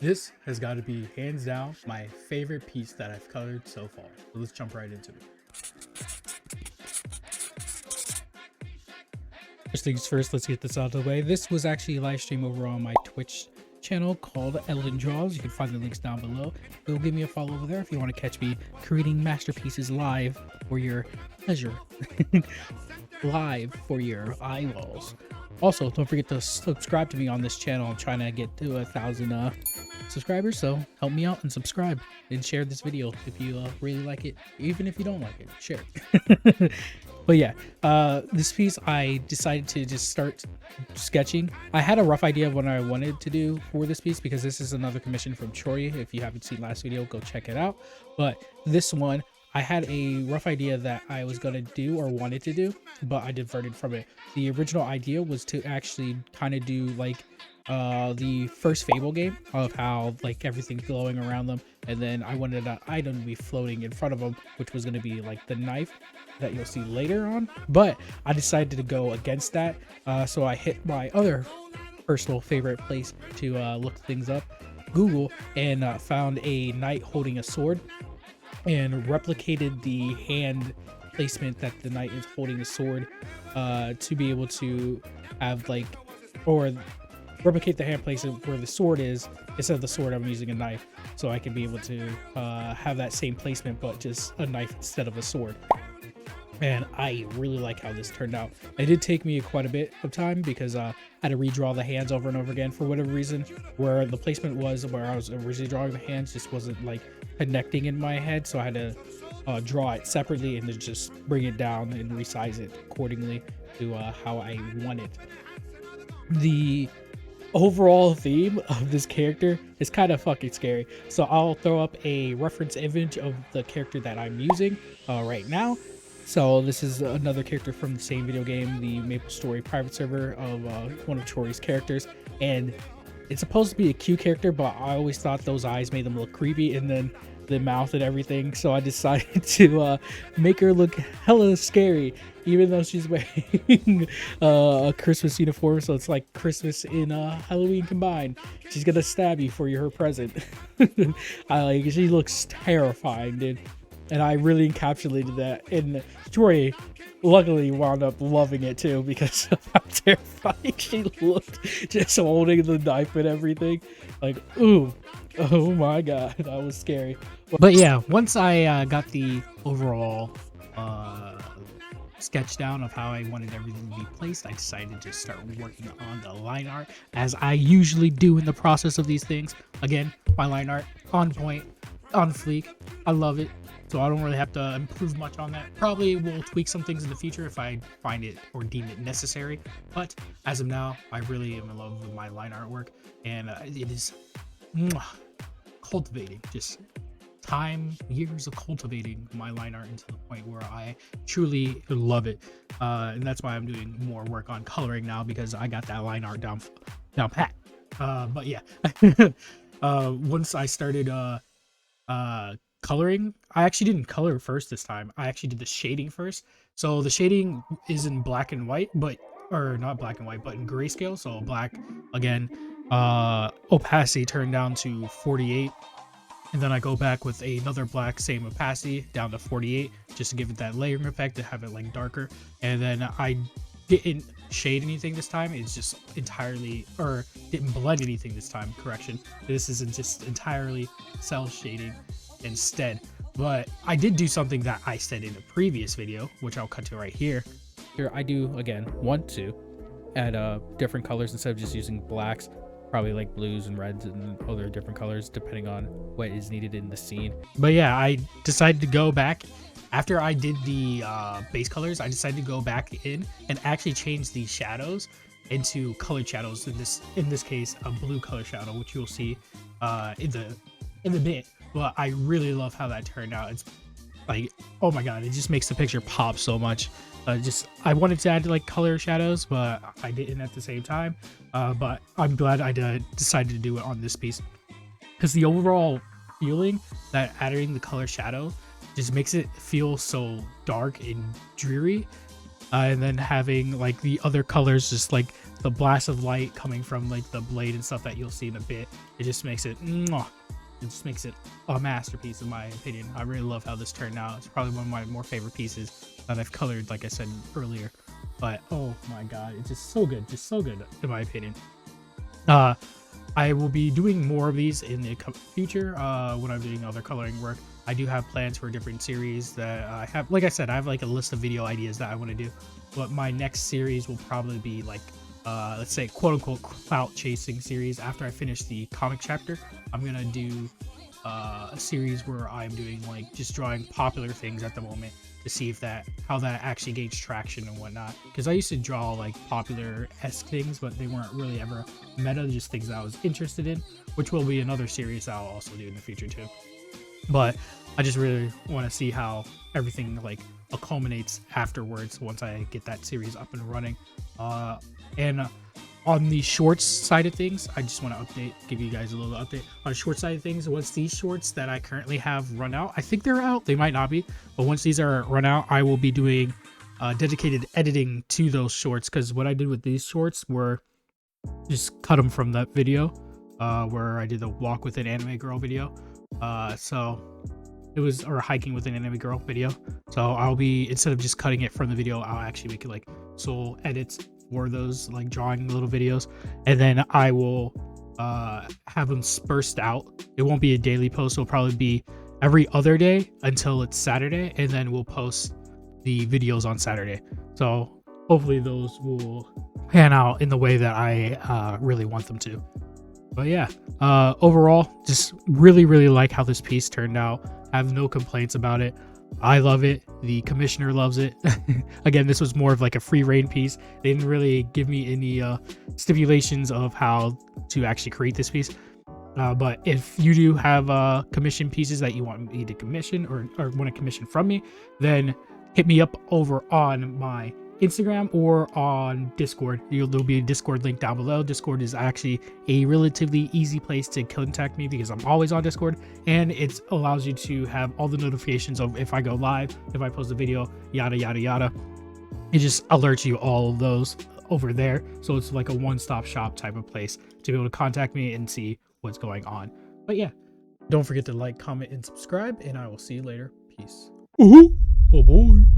This has got to be hands down my favorite piece that I've colored so far. So let's jump right into it. First things first, let's get this out of the way. This was actually a live stream over on my Twitch channel called Elden Draws. You can find the links down below. Go give me a follow over there if you want to catch me creating masterpieces live for your pleasure. Live for your eyeballs. Also, don't forget to subscribe to me on this channel. I'm trying to get to 1,000 subscribers, so help me out and subscribe and share this video if you really like it. Even if you don't like it, share it. But yeah, this piece I decided to just start sketching. I had a rough idea of what I wanted to do for this piece because this is another commission from Chori. If you haven't seen last video, go check it out. But this one, I had a rough idea that I was going to do or wanted to do, but I diverted from it. The original idea was to actually kind of do like the first Fable game of how like everything's glowing around them, and then I wanted an item to be floating in front of them, which was going to be like the knife that you'll see later on. But I decided to go against that, so I hit my other personal favorite place to look things up, Google, and found a knight holding a sword and replicated the hand placement that the knight is holding the sword to be able to have like, or replicate the hand placement where the sword is. Instead of the sword, I'm using a knife, so I can be able to have that same placement but just a knife instead of a sword. And I really like how this turned out. It did take me quite a bit of time because I had to redraw the hands over and over again for whatever reason. Where the placement was where I was originally drawing the hands just wasn't like connecting in my head, so I had to draw it separately and then just bring it down and resize it accordingly to how I want it. The overall theme of this character is kind of fucking scary, so I'll throw up a reference image of the character that I'm using right now. So this is another character from the same video game, the Maple Story private server of one of Chori's characters, and it's supposed to be a cute character, but I always thought those eyes made them look creepy, and then the mouth and everything, so I decided to make her look hella scary, even though she's wearing a Christmas uniform, so it's like Christmas and Halloween combined. She's gonna stab you for her present. She looks terrifying, dude. And I really encapsulated that, and Jory luckily wound up loving it too because of how terrifying she looked, just holding the knife and everything. Like, ooh, oh my god, that was scary. But yeah, once I got the overall sketch down of how I wanted everything to be placed, I decided to start working on the line art, as I usually do in the process of these things. Again, my line art on point, on fleek. I love it. So I don't really have to improve much on that. Probably will tweak some things in the future if I find it or deem it necessary. But as of now, I really am in love with my line artwork, and it is cultivating. Just years of cultivating my line art into the point where I truly love it. And that's why I'm doing more work on coloring now, because I got that line art down pat. But yeah, once I started coloring, I actually didn't color first this time. I actually did the shading first. So the shading is in black and white, or not black and white, but in grayscale. So black again, opacity turned down to 48, and then I go back with another black, same opacity, down to 48, just to give it that layering effect, to have it like darker. And then I didn't shade anything this time. It's just entirely, or didn't blend anything this time, correction. This isn't just entirely cell shading instead. But I did do something that I said in a previous video, which I'll cut to right here. Here I do again want to add different colors instead of just using blacks, probably like blues and reds and other different colors depending on what is needed in the scene. But yeah, I decided to go back after I did the base colors. I decided to go back in and actually change the shadows into colored shadows. In this case, a blue color shadow, which you'll see in the bit. But I really love how that turned out. It's like, oh my god, it just makes the picture pop so much. I wanted to add like color shadows, but I didn't at the same time. But I'm glad I decided to do it on this piece, because the overall feeling that adding the color shadow just makes it feel so dark and dreary and then having like the other colors, just like the blast of light coming from like the blade and stuff that you'll see in a bit. It just makes it mwah. It just makes it a masterpiece in my opinion. I really love how this turned out. It's probably one of my more favorite pieces that I've colored, like I said earlier. But oh my god, it's just so good in my opinion. I will be doing more of these in the future when I'm doing other coloring work. I do have plans for different series that I have. Like I said, I have like a list of video ideas that I want to do, but my next series will probably be like let's say quote unquote clout chasing series. After I finish the comic chapter, I'm gonna do a series where I'm doing like just drawing popular things at the moment to see if how that actually gains traction and whatnot. Because I used to draw like popular-esque things, but they weren't really ever meta, just things that I was interested in, which will be another series that I'll also do in the future too. But I just really want to see how everything like culminates afterwards once I get that series up and running. And on the shorts side of things, I just want to give you guys a little update on the short side of things. Once these shorts that I currently have run out, I think they're out, they might not be, but once these are run out, I will be doing dedicated editing to those shorts. Because what I did with these shorts were just cut them from that video where I did the walk with an anime girl video. So it was, or hiking with an anime girl video. So I'll be, instead of just cutting it from the video, I'll actually make it like sole edits for those like drawing little videos, and then I will have them dispersed out. It won't be a daily post. It'll probably be every other day until it's Saturday, and then we'll post the videos on Saturday. So hopefully those will pan out in the way that I really want them to. But yeah, overall, just really like how this piece turned out. I have no complaints about it. I love it. The commissioner loves it. Again, this was more of like a free reign piece. They didn't really give me any stipulations of how to actually create this piece. But if you do have commission pieces that you want me to commission or want to commission from me, then hit me up over on my Instagram or on Discord. There'll be a Discord link down below. Discord is actually a relatively easy place to contact me because I'm always on Discord, and it allows you to have all the notifications of if I go live, if I post a video, yada yada yada. It just alerts you all of those over there, so it's like a one-stop shop type of place to be able to contact me and see what's going on. But yeah, don't forget to like, comment, and subscribe, and I will see you later. Peace. Bye bye.